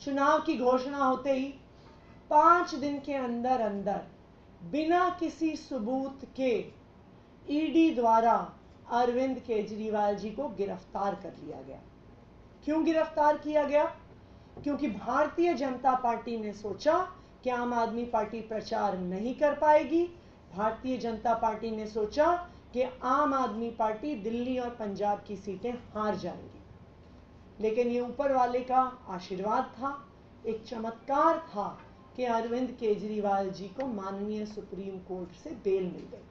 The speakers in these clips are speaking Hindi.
चुनाव की घोषणा होते ही 5 दिन के अंदर अंदर बिना किसी सबूत के ईडी द्वारा अरविंद केजरीवाल जी को गिरफ्तार कर लिया गया। क्यों गिरफ्तार किया गया? क्योंकि भारतीय जनता पार्टी ने सोचा कि आम आदमी पार्टी प्रचार नहीं कर पाएगी। भारतीय जनता पार्टी ने सोचा कि आम आदमी पार्टी दिल्ली और पंजाब की सीटें हार जाएंगी। लेकिन ये ऊपर वाले का आशीर्वाद था, एक चमत्कार था कि अरविंद केजरीवाल जी को माननीय सुप्रीम कोर्ट से बेल मिल गई।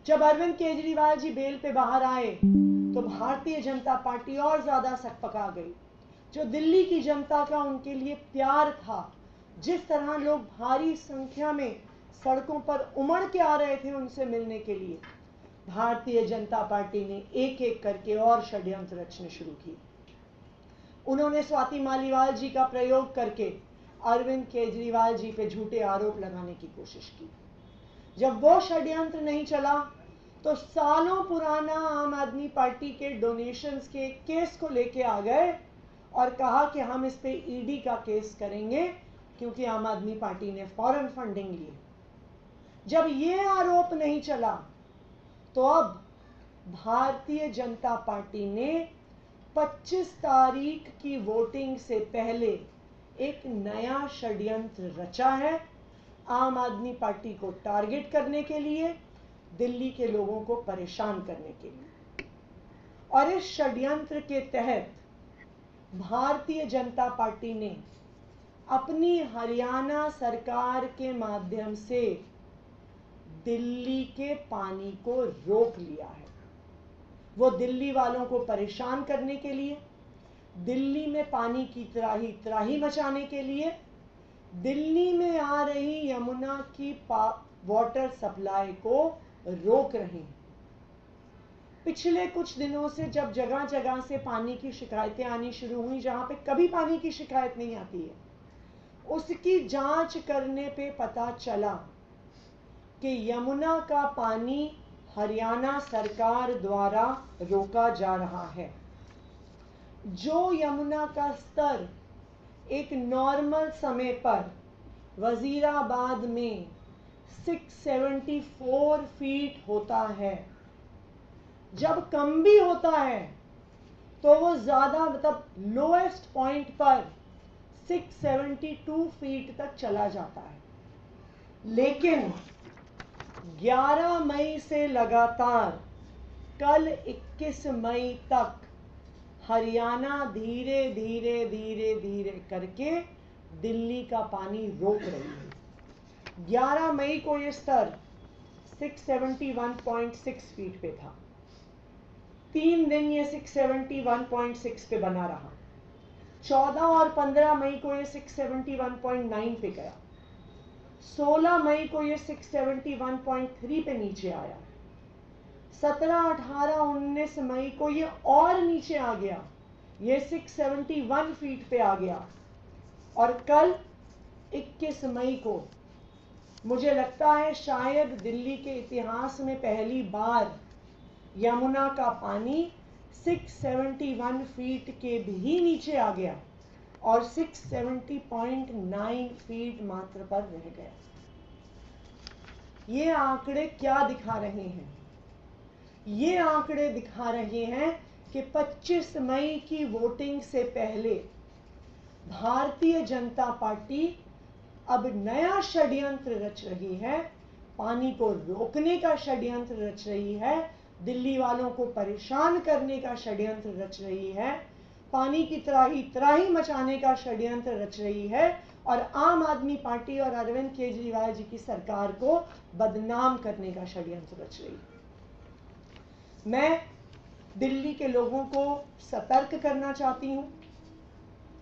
जब अरविंद केजरीवाल जी बेल पे बाहर आए तो भारतीय जनता पार्टी और ज्यादा सकपका गई। जो दिल्ली की जनता का उनके लिए प्यार था, जिस तरह लोग भारी संख्या में सड़कों पर उमड़ के आ रहे थे उनसे मिलने के लिए, भारतीय जनता पार्टी ने एक एक करके और षड्यंत्र रचने शुरू किए। उन्होंने स्वाति मालीवाल जी का प्रयोग करके अरविंद केजरीवाल जी पे झूठे आरोप लगाने की कोशिश की। जब वो षड्यंत्र नहीं चला तो सालों पुराना आम आदमी पार्टी के डोनेशंस के केस को लेके आ गए और कहा कि हम इस पे ईडी का केस करेंगे क्योंकि आम आदमी पार्टी ने फॉरेन फंडिंग ली। जब ये आरोप नहीं चला तो अब भारतीय जनता पार्टी ने 25 तारीख की वोटिंग से पहले एक नया षड्यंत्र रचा है आम आदमी पार्टी को टारगेट करने के लिए, दिल्ली के लोगों को परेशान करने के लिए। और इस षड्यंत्र के तहत भारतीय जनता पार्टी ने अपनी हरियाणा सरकार के माध्यम से दिल्ली के पानी को रोक लिया है। वो दिल्ली वालों को परेशान करने के लिए, दिल्ली में पानी की त्राही मचाने के लिए, दिल्ली में आ रही यमुना की वाटर सप्लाई को रोक रहे हैं। पिछले कुछ दिनों से जब जगह जगह से पानी की शिकायतें आनी शुरू हुई, जहां पे कभी पानी की शिकायत नहीं आती है, उसकी जांच करने पे पता चला कि यमुना का पानी हरियाणा सरकार द्वारा रोका जा रहा है। जो यमुना का स्तर एक नॉर्मल समय पर वजीराबाद में 674 फीट होता है, जब कम भी होता है तो वो ज्यादा मतलब लोएस्ट पॉइंट पर 672 फीट तक चला जाता है। लेकिन 11 मई से लगातार कल 21 मई तक हरियाणा धीरे धीरे धीरे धीरे करके दिल्ली का पानी रोक रही है। 11 मई को यह स्तर 671.6 फीट पे था। 3 दिन ये 671.6 पे बना रहा। 14 और 15 मई को ये 671.9 पे गया। 16 मई को ये 671.3 पे नीचे आया। 17, 18, 19 मई को ये और नीचे आ गया, ये 671 फीट पे आ गया। और कल 21 मई को मुझे लगता है शायद दिल्ली के इतिहास में पहली बार यमुना का पानी 671 फीट के भी नीचे आ गया और 670.9 फीट मात्र पर रह गया। ये आंकड़े क्या दिखा रहे हैं? ये आंकड़े दिखा रहे हैं कि 25 मई की वोटिंग से पहले भारतीय जनता पार्टी अब नया षड्यंत्र रच रही है, पानी को रोकने का षड्यंत्र रच रही है, दिल्ली वालों को परेशान करने का षड्यंत्र रच रही है, पानी की त्राही मचाने का षड्यंत्र रच रही है और आम आदमी पार्टी और अरविंद केजरीवाल जी की सरकार को बदनाम करने का षड्यंत्र रच रही है। मैं दिल्ली के लोगों को सतर्क करना चाहती हूं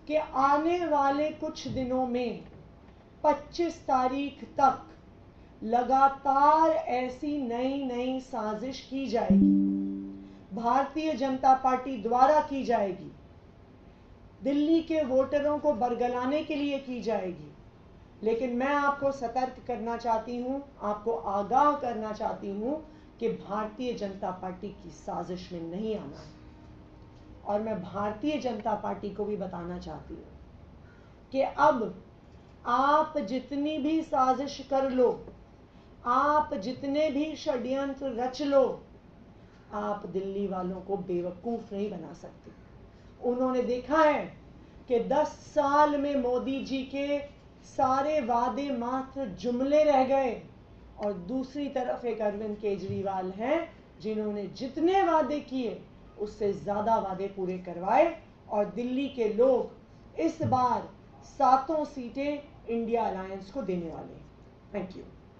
कि आने वाले कुछ दिनों में 25 तारीख तक लगातार ऐसी नई नई साजिश की जाएगी, भारतीय जनता पार्टी द्वारा की जाएगी, दिल्ली के वोटरों को बरगलाने के लिए की जाएगी। लेकिन मैं आपको सतर्क करना चाहती हूं, आपको आगाह करना चाहती हूं कि भारतीय जनता पार्टी की साजिश में नहीं आना है। और मैं भारतीय जनता पार्टी को भी बताना चाहती हूं कि अब आप जितनी भी साजिश कर लो, आप जितने भी षड्यंत्र रच लो, आप दिल्ली वालों को बेवकूफ नहीं बना सकते। उन्होंने देखा है कि 10 साल में मोदी जी के सारे वादे मात्र जुमले रह गए, और दूसरी तरफ एक अरविंद केजरीवाल हैं जिन्होंने जितने वादे किए उससे ज्यादा वादे पूरे करवाए, और दिल्ली के लोग इस बार 7 सीटें इंडिया अलायंस को देने वाले हैं। Thank you.